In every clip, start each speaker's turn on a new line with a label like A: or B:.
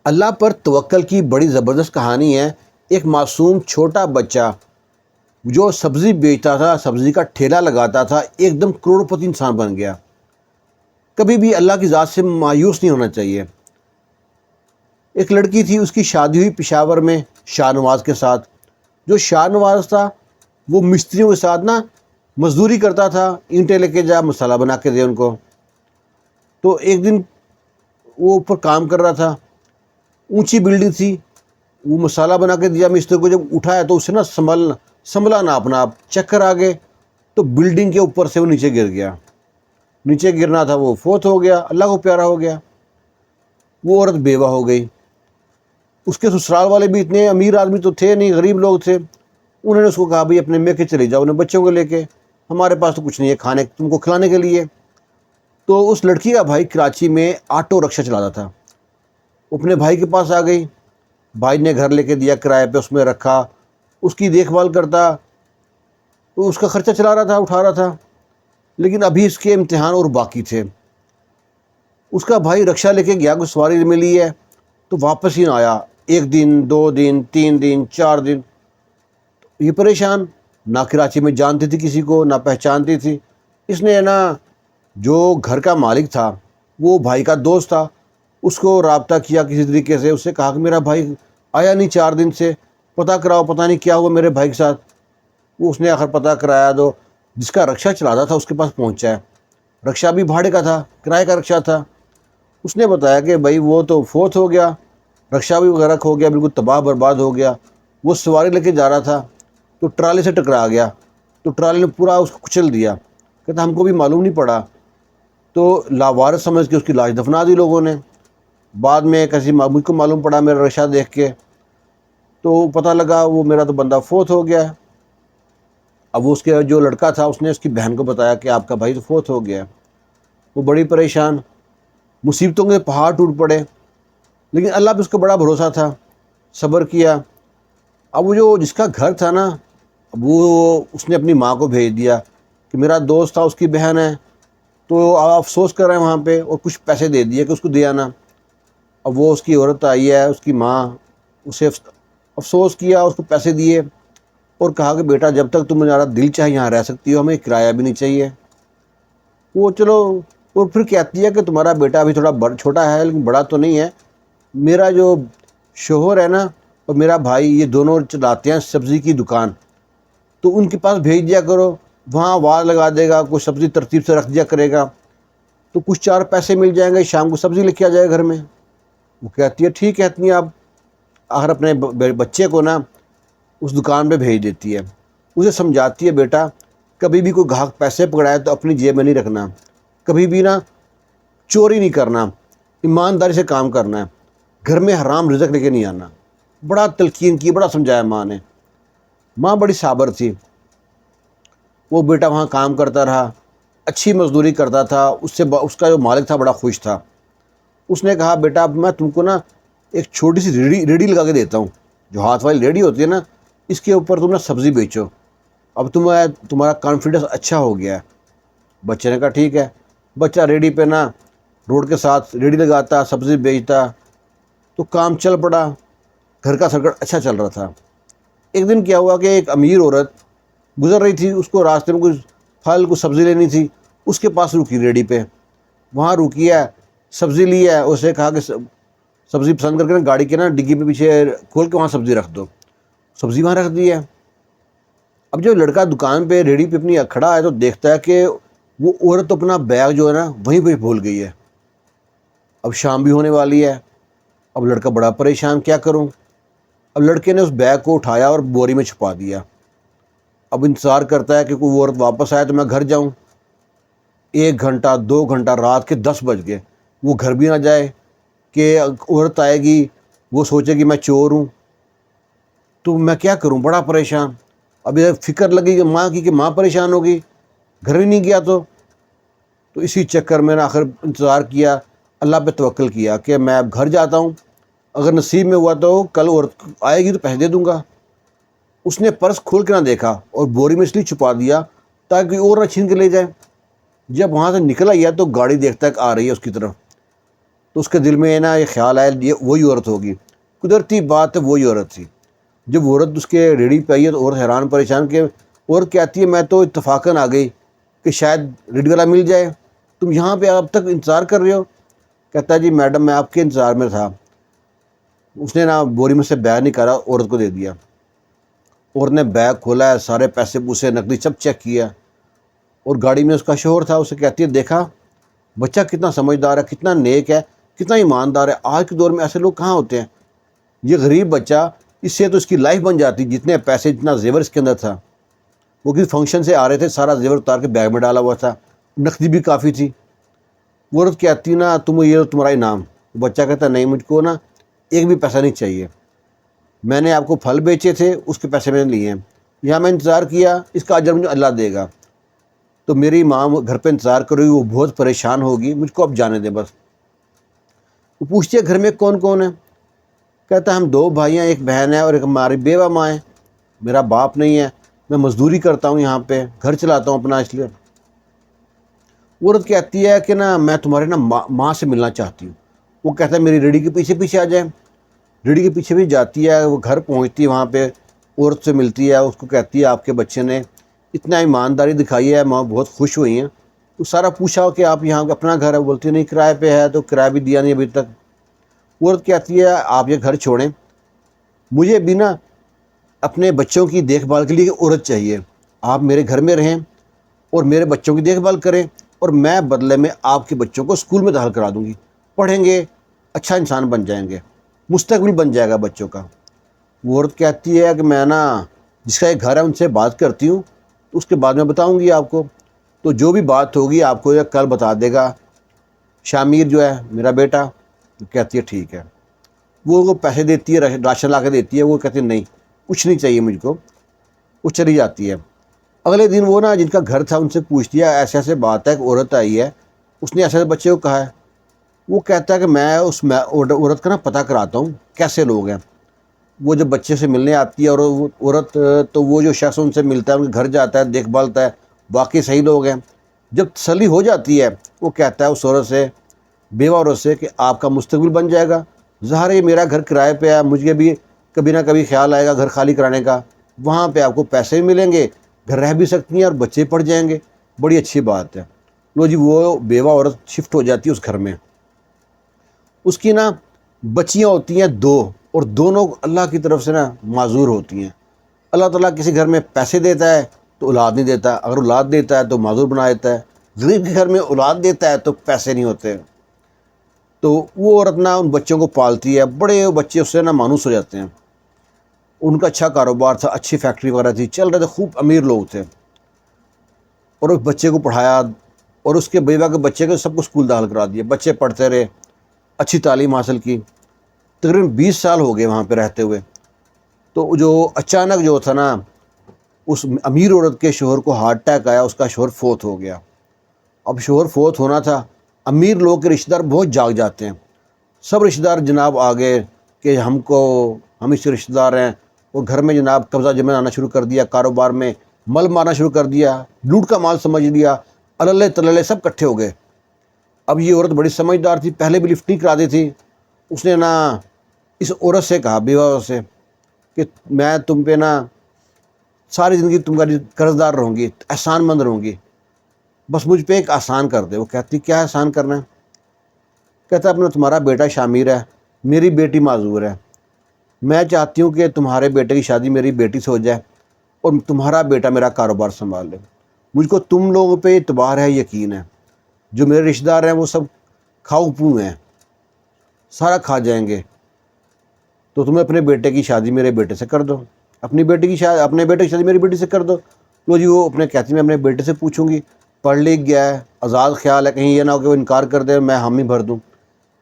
A: اللہ پر توکل کی بڑی زبردست کہانی ہے۔ ایک معصوم چھوٹا بچہ جو سبزی بیچتا تھا، سبزی کا ٹھیلا لگاتا تھا، ایک دم کروڑپتی انسان بن گیا۔ کبھی بھی اللہ کی ذات سے مایوس نہیں ہونا چاہیے۔ ایک لڑکی تھی، اس کی شادی ہوئی پشاور میں شاہ نواز کے ساتھ۔ جو شاہ نواز تھا وہ مستریوں کے ساتھ مزدوری کرتا تھا، اینٹیں لے کے جا، مسالہ بنا کے دے ان کو۔ تو ایک دن وہ اوپر کام کر رہا تھا، اونچی بلڈنگ تھی، وہ مسالہ بنا کے دیا مستری کو، جب اٹھایا تو اسے سنبھلا نہ اپنا آپ، چکر آ گئے تو بلڈنگ کے اوپر سے وہ نیچے گر گیا۔ نیچے گرنا تھا، وہ فوت ہو گیا، اللہ کو پیارا ہو گیا۔ وہ عورت بیوہ ہو گئی۔ اس کے سسرال والے بھی اتنے امیر آدمی تو تھے نہیں، غریب لوگ تھے۔ انہوں نے اس کو کہا بھائی اپنے میکے چلے جاؤ اپنے بچوں کو لے کے، ہمارے پاس تو کچھ نہیں ہے کھانے تم کو کھلانے کے لیے۔ تو اس لڑکی کا بھائی کراچی میں آٹو رکشہ چلاتا تھا، وہ اپنے بھائی کے پاس آ گئی۔ بھائی نے گھر لے کے دیا کرائے پہ، اس میں رکھا، اس کی دیکھ بھال کرتا، تو اس کا خرچہ چلا رہا تھا، اٹھا رہا تھا۔ لیکن ابھی اس کے امتحان اور باقی تھے۔ اس کا بھائی رکشہ لے کے گیا، کچھ سواری ملی ہے تو واپس ہی نہ آیا۔ 1 دن 2 دن 3 دن 4 دن، یہ پریشان، نہ کراچی میں جانتی تھی کسی کو، نہ پہچانتی تھی۔ اس نے جو گھر کا مالک تھا وہ بھائی کا دوست تھا، اس کو رابطہ کیا کسی طریقے سے، اس سے کہا کہ میرا بھائی آیا نہیں 4 دن سے، پتہ کراؤ، پتہ نہیں کیا ہوا میرے بھائی کے ساتھ۔ وہ اس نے آخر پتہ کرایا تو جس کا رکشہ چلاتا تھا اس کے پاس پہنچا ہے۔ رکشہ بھی بھاڑے کا تھا، کرائے کا رکشہ تھا۔ اس نے بتایا کہ بھائی وہ تو فوت ہو گیا، رکشہ بھی غرق ہو گیا، بالکل تباہ برباد ہو گیا۔ وہ سواری لے کے جا رہا تھا تو ٹرالے سے ٹکرا گیا، تو ٹرالے نے پورا اس کو کچل دیا۔ کہتا ہم کو بھی معلوم نہیں پڑا، تو لاوارث سمجھ کے اس کی لاش دفنا دی لوگوں نے۔ بعد میں کسی مجھ کو معلوم پڑا میرا رکشہ دیکھ کے، تو پتہ لگا وہ میرا تو بندہ فوت ہو گیا ہے۔ اب اس کے جو لڑکا تھا اس نے اس کی بہن کو بتایا کہ آپ کا بھائی تو فوت ہو گیا ہے۔ وہ بڑی پریشان، مصیبتوں کے پہاڑ ٹوٹ پڑے، لیکن اللہ پہ اس کا بڑا بھروسہ تھا، صبر کیا۔ اب وہ جس کا گھر تھا اب وہ اس نے اپنی ماں کو بھیج دیا کہ میرا دوست تھا، اس کی بہن ہے، تو آپ افسوس کر رہے ہیں وہاں پہ، اور کچھ پیسے دے دیے کہ اس کو دے آنا۔ اب وہ اس کی عورت آئی ہے، اس کی ماں، اسے افسوس کیا، اس کو پیسے دیے اور کہا کہ بیٹا جب تک تمہارا دل چاہے یہاں رہ سکتی ہو، ہمیں کرایہ بھی نہیں چاہیے۔ وہ چلو، اور پھر کہتی ہے کہ تمہارا بیٹا ابھی تھوڑا چھوٹا ہے لیکن بڑا تو نہیں ہے، میرا جو شوہر ہے اور میرا بھائی، یہ دونوں چلاتے ہیں سبزی کی دکان، تو ان کے پاس بھیج دیا کرو، وہاں آواز لگا دے گا، کچھ سبزی ترتیب سے رکھ دیا کرے گا، تو کچھ 4 پیسے مل جائیں گے، شام کو سبزی لے کے آ جائے گا گھر میں۔ وہ کہتی ہے ٹھیک ہے، اتنی آپ آخر اپنے بچے کو اس دکان پہ بھیج دیتی ہے۔ اسے سمجھاتی ہے بیٹا کبھی بھی کوئی گاہک پیسے پکڑائے تو اپنی جیب میں نہیں رکھنا، کبھی بھی چوری نہیں کرنا، ایمانداری سے کام کرنا ہے، گھر میں حرام رزق لے کے نہیں آنا۔ بڑا تلقین کی، بڑا سمجھایا ماں نے۔ ماں بڑی صابر تھی۔ وہ بیٹا وہاں کام کرتا رہا، اچھی مزدوری کرتا تھا، اس کا جو مالک تھا بڑا خوش تھا۔ اس نے کہا بیٹا اب میں تم کو ایک چھوٹی سی ریڑھی لگا کے دیتا ہوں، جو ہاتھ والی ریڑھی ہوتی ہے اس کے اوپر تم سبزی بیچو، اب تمہارا کانفیڈنس اچھا ہو گیا ہے۔ بچے نے کہا ٹھیک ہے۔ بچہ ریڑھی پہ روڈ کے ساتھ ریڑھی لگاتا، سبزی بیچتا، تو کام چل پڑا، گھر کا سرکٹ اچھا چل رہا تھا۔ ایک دن کیا ہوا کہ ایک امیر عورت گزر رہی تھی، اس کو راستے میں کچھ پھل کچھ سبزی لینی تھی، اس کے پاس رکی ریڑھی پہ، وہاں رکی ہے، سبزی لی ہے، اسے کہا کہ سبزی پسند کر کے گاڑی کے ڈگی پہ پیچھے کھول کے وہاں سبزی رکھ دو۔ سبزی وہاں رکھ دی ہے۔ اب جو لڑکا دکان پہ ریڑھی پہ اپنی کھڑا ہے تو دیکھتا ہے کہ وہ عورت اپنا بیگ جو ہے وہیں پہ بھول گئی ہے۔ اب شام بھی ہونے والی ہے۔ اب لڑکا بڑا پریشان، کیا کروں؟ اب لڑکے نے اس بیگ کو اٹھایا اور بوری میں چھپا دیا۔ اب انتظار کرتا ہے کہ کوئی عورت واپس آئے تو میں گھر جاؤں۔ 1 گھنٹہ 2 گھنٹہ، رات کے 10 بج گئے، وہ گھر بھی نہ جائے کہ عورت آئے گی وہ سوچے کہ میں چور ہوں، تو میں کیا کروں؟ بڑا پریشان۔ اب یہ فکر لگی کہ ماں کی، کہ ماں پریشان ہوگی، گھر ہی نہیں گیا تو اسی چکر میں آخر انتظار کیا، اللہ پہ توکل کیا کہ میں اب گھر جاتا ہوں، اگر نصیب میں ہوا تو کل عورت آئے گی تو پیسے دے دوں گا۔ اس نے پرس کھول کے نہ دیکھا اور بوری میں اس لیے چھپا دیا تاکہ اور نہ چھین کے لے جائے۔ جب وہاں سے نکلا یا تو گاڑی دیکھتا ہے کہ آ رہی ہے اس کی طرف، تو اس کے دل میں نا یہ خیال آیا یہ وہی عورت ہوگی. قدرتی بات ہے وہی عورت تھی. جب عورت اس کے ریڑھی پہ آئی ہے تو عورت حیران پریشان کہ عورت کہتی ہے میں تو اتفاقاً آ گئی کہ شاید ریڑھی والا مل جائے, تم یہاں پہ اب تک انتظار کر رہے ہو. کہتا ہے جی میڈم میں آپ کے انتظار میں تھا. اس نے نا بوری میں سے بیگ نکالا, عورت کو دے دیا. عورت نے بیگ کھولا ہے, سارے پیسے پوسے نقدی سب چیک کیا, اور گاڑی میں اس کا شوہر تھا. اسے کہتی ہے دیکھا بچہ کتنا سمجھدار ہے, کتنا نیک ہے, کتنا ایماندار ہے. آج کے دور میں ایسے لوگ کہاں ہوتے ہیں. یہ غریب بچہ, اس سے تو اس کی لائف بن جاتی. جتنے پیسے جتنا زیور اس کے اندر تھا, وہ کسی فنکشن سے آ رہے تھے, سارا زیور اتار کے بیگ میں ڈالا ہوا تھا, نقدی بھی کافی تھی. وہ عورت کہتی نا تم یہ تمہارا انعام. بچہ کہتا نہیں مجھ کو نا ایک بھی پیسہ نہیں چاہیے, میں نے آپ کو پھل بیچے تھے اس کے پیسے میں نے لیے ہیں, یہاں میں انتظار کیا اس کا اجر مجھے اللہ دے گا. تو میری ماں گھر پہ انتظار کرے گی, وہ بہت پریشان ہوگی, مجھ کو اب جانے دیں بس. وہ پوچھتی ہے گھر میں کون کون ہے. کہتا ہے ہم 2 بھائی ہیں, ایک بہن ہے اور ایک ہماری بیوہ ماں ہے, میرا باپ نہیں ہے, میں مزدوری کرتا ہوں یہاں پہ, گھر چلاتا ہوں اپنا. اس لیے وہ عورت کہتی ہے کہ نا میں تمہارے نا ماں سے ملنا چاہتی ہوں. وہ کہتا ہے میری ریڑھی کے پیچھے پیچھے آ جائیں. ریڑھی کے پیچھے بھی جاتی ہے, وہ گھر پہنچتی ہے, وہاں پہ عورت سے ملتی ہے, اس کو کہتی ہے آپ کے بچے نے اتنا ایمانداری دکھائی ہے, ماں بہت خوش ہوئی ہیں. تو سارا پوچھا کہ آپ یہاں اپنا گھر ہے. بولتی ہے نہیں کرائے پہ ہے, تو کرایہ بھی دیا نہیں ابھی تک. عورت کہتی ہے آپ یہ گھر چھوڑیں, مجھے بھی نا اپنے بچوں کی دیکھ بھال کے لیے عورت چاہیے. آپ میرے گھر میں رہیں اور میرے بچوں کی دیکھ بھال کریں, اور میں بدلے میں آپ کے بچوں کو اسکول میں داخل کرا دوں گی, پڑھیں گے, اچھا انسان بن جائیں گے, مستقبل بن جائے گا بچوں کا. وہ عورت کہتی ہے کہ میں نا جس کا ایک گھر ہے ان سے بات کرتی ہوں, اس کے بعد میں بتاؤں گی آپ کو. تو جو بھی بات ہوگی آپ کو کل بتا دے گا شامیر جو ہے میرا بیٹا. کہتی ہے ٹھیک ہے. وہ پیسے دیتی ہے, راشن لا کے دیتی ہے. وہ کہتی ہے نہیں کچھ نہیں چاہیے مجھ کو. وہ چلی جاتی ہے. اگلے دن وہ نا جن کا گھر تھا ان سے پوچھتی ہے ایسے ایسے بات ہے, ایک عورت آئی ہے, اس نے ایسے بچے کو کہا ہے. وہ کہتا ہے کہ میں اس عورت کا نا پتہ کراتا ہوں کیسے لوگ ہیں. وہ جب بچے سے ملنے آتی ہے اور وہ عورت, تو وہ جو شخص ان سے ملتا ہے ان کے گھر جاتا ہے, دیکھ بھالتا ہے, واقعی صحیح لوگ ہیں. جب تسلی ہو جاتی ہے وہ کہتا ہے اس عورت سے, بیوہ عورت سے, کہ آپ کا مستقبل بن جائے گا. ظاہر ہے میرا گھر کرائے پہ ہے, مجھے بھی کبھی نہ کبھی خیال آئے گا گھر خالی کرانے کا, وہاں پہ آپ کو پیسے بھی ملیں گے, گھر رہ بھی سکتی ہیں اور بچے پڑھ جائیں گے, بڑی اچھی بات ہے. لو جی وہ بیوہ عورت شفٹ ہو جاتی ہے اس گھر میں. اس کی نا بچیاں ہوتی ہیں 2, اور دونوں اللہ کی طرف سے نا معذور ہوتی ہیں. اللہ تعالیٰ کسی گھر میں پیسے دیتا ہے تو اولاد نہیں دیتا, اگر اولاد دیتا ہے تو معذور بنا دیتا ہے. غریب کے گھر میں اولاد دیتا ہے تو پیسے نہیں ہوتے. تو وہ عورت نا ان بچوں کو پالتی ہے, بڑے بچے اس سے نا مانوس ہو جاتے ہیں. ان کا اچھا کاروبار تھا, اچھی فیکٹری وغیرہ تھی, چل رہے تھے, خوب امیر لوگ تھے. اور اس بچے کو پڑھایا, اور اس کے بیوہ کے بچے کو سب کو اسکول داخل کرا دیا. بچے پڑھتے رہے, اچھی تعلیم حاصل کی. تقریباً 20 سال ہو گئے وہاں پہ رہتے ہوئے. تو جو اچانک جو تھا نا اس امیر عورت کے شوہر کو ہارٹ اٹیک آیا, اس کا شوہر فوت ہو گیا. اب شوہر فوت ہونا تھا, امیر لوگ کے رشتہ دار بہت جاگ جاتے ہیں. سب رشتہ دار جناب آگے کہ ہم اس سے رشتہ دار ہیں, اور گھر میں جناب قبضہ جمانا شروع کر دیا, کاروبار میں مل مارنا شروع کر دیا, لوٹ کا مال سمجھ لیا, اللہ تللے سب کٹھے ہو گئے. اب یہ عورت بڑی سمجھدار تھی, پہلے بھی لفٹ نہیں کراتی تھی. اس نے نا اس عورت سے کہا, بیوہ سے, کہ میں تم پہ نا ساری زندگی تمہاری قرض دار رہوں گی, احسان مند رہوں گی, بس مجھ پہ ایک آسان کر دے. وہ کہتی کیا احسان کرنا ہے. کہتا اپنا تمہارا بیٹا شامیر ہے, میری بیٹی معذور ہے, میں چاہتی ہوں کہ تمہارے بیٹے کی شادی میری بیٹی سے ہو جائے, اور تمہارا بیٹا میرا کاروبار سنبھال لے. مجھ کو تم لوگوں پہ اعتبار ہے, یقین ہے. جو میرے رشتہ دار ہیں وہ سب کھاؤ پو ہیں, سارا کھا جائیں گے, تو تمہیں اپنے بیٹے کی شادی میرے بیٹے سے کر دو, اپنے بیٹے کی شادی میری بیٹی سے کر دو. تو جی وہ اپنے کہتی میں اپنے بیٹے سے پوچھوں گی, پڑھ لکھ گیا ہے, آزاد خیال ہے, کہیں یہ نہ ہو کہ وہ انکار کر دے, میں حامی بھر دوں.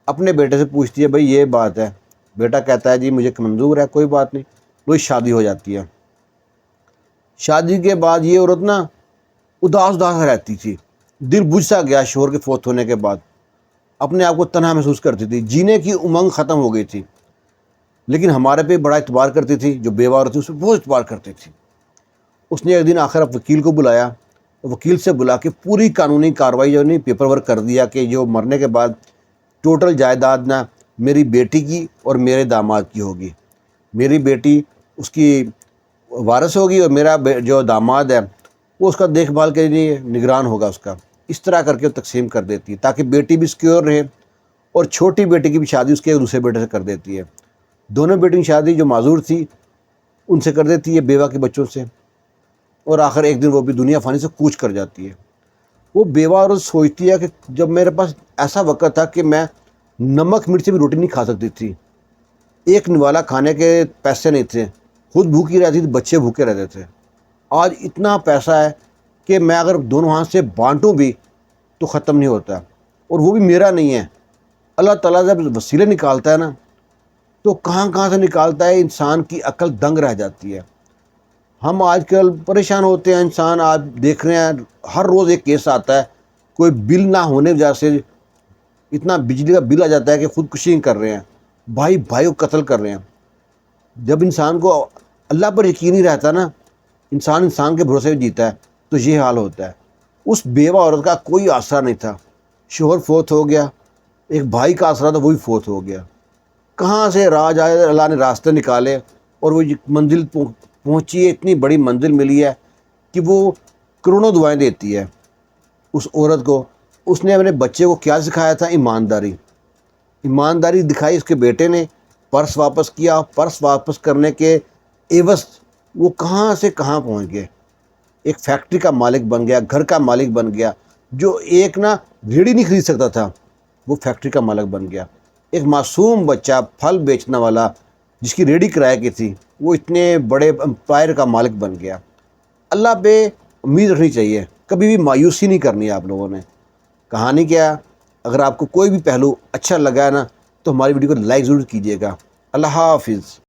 A: اپنے بیٹے سے پوچھتی ہے بھئی یہ بات ہے. بیٹا کہتا ہے جی مجھے منظور ہے, کوئی بات نہیں. وہی شادی ہو جاتی ہے. شادی کے بعد یہ عورت نا اداس رہتی تھی, دل بجھ سا گیا شوہر کے فوت ہونے کے بعد, اپنے آپ کو تنہا محسوس کرتی تھی, جینے کی امنگ ختم ہو گئی تھی. لیکن ہمارے پہ بڑا اعتبار کرتی تھی, جو بیوہ عورت تھی اس پہ بہت اعتبار کرتی تھی. اس نے ایک دن آخر وکیل کو بلایا, وکیل سے بلا کے پوری قانونی کارروائی جو نہیں پیپر ورک کر دیا کہ جو مرنے کے بعد ٹوٹل جائیداد نا میری بیٹی کی اور میرے داماد کی ہوگی، میری بیٹی اس کی وارث ہوگی اور میرا جو داماد ہے وہ اس کا دیکھ بھال کے لیے نگران ہوگا اس کا۔ اس طرح کر کے وہ تقسیم کر دیتی ہے تاکہ بیٹی بھی سیکیور رہے، اور چھوٹی بیٹی کی بھی شادی اس کے دوسرے بیٹے سے کر دیتی ہے۔ دونوں بیٹیوں کی شادی جو معذور تھی ان سے کر دیتی ہے، بیوہ کے بچوں سے، اور آخر ایک دن وہ بھی دنیا فانی سے کوچ کر جاتی ہے۔ وہ بیوہ عورت سوچتی ہے کہ جب میرے پاس ایسا وقت تھا کہ میں نمک مرچ سے بھی روٹی نہیں کھا سکتی تھی، ایک نوالا کھانے کے پیسے نہیں تھے، خود بھوکی رہتی تھی، بچے بھوکے رہتے تھے، آج اتنا پیسہ ہے کہ میں اگر دونوں ہاتھ سے بانٹوں بھی تو ختم نہیں ہوتا، اور وہ بھی میرا نہیں ہے۔ اللہ تعالیٰ جب وسیلے نکالتا ہے نا تو کہاں کہاں سے نکالتا ہے، انسان کی عقل دنگ رہ جاتی ہے۔ ہم آج کل پریشان ہوتے ہیں، انسان آج دیکھ رہے ہیں ہر روز ایک کیس آتا ہے، کوئی بل نہ ہونے کی وجہ سے اتنا بجلی کا بل آ جاتا ہے کہ خودکشی کر رہے ہیں، بھائی کو قتل کر رہے ہیں۔ جب انسان کو اللہ پر یقین نہیں رہتا نا، انسان کے بھروسے بھی جیتا ہے، تو یہ حال ہوتا ہے۔ اس بیوہ عورت کا کوئی آسرا نہیں تھا، شوہر فوت ہو گیا، ایک بھائی کا آسرا تھا وہ بھی فوت ہو گیا، کہاں سے راج آئے، اللہ نے راستے نکالے اور وہ منزل پہنچی ہے، اتنی بڑی منزل ملی ہے کہ وہ کروڑوں دعائیں دیتی ہے اس عورت کو۔ اس نے اپنے بچے کو کیا سکھایا تھا؟ ایمانداری دکھائی اس کے بیٹے نے، پرس واپس کیا، پرس واپس کرنے کے عوض وہ کہاں سے کہاں پہنچ گئے، ایک فیکٹری کا مالک بن گیا، گھر کا مالک بن گیا، جو ایک نا ریڑھی نہیں خرید سکتا تھا وہ فیکٹری کا مالک بن گیا۔ ایک معصوم بچہ پھل بیچنے والا جس کی ریڑھی کرائے کی تھی وہ اتنے بڑے امپائر کا مالک بن گیا۔ اللہ پہ امید رکھنی چاہیے، کبھی بھی مایوسی نہیں کرنی ہے آپ لوگوں نے۔ کہانی کیا، اگر آپ کو کوئی بھی پہلو اچھا لگا ہے نا تو ہماری ویڈیو کو لائک ضرور کیجیے گا۔ اللہ حافظ۔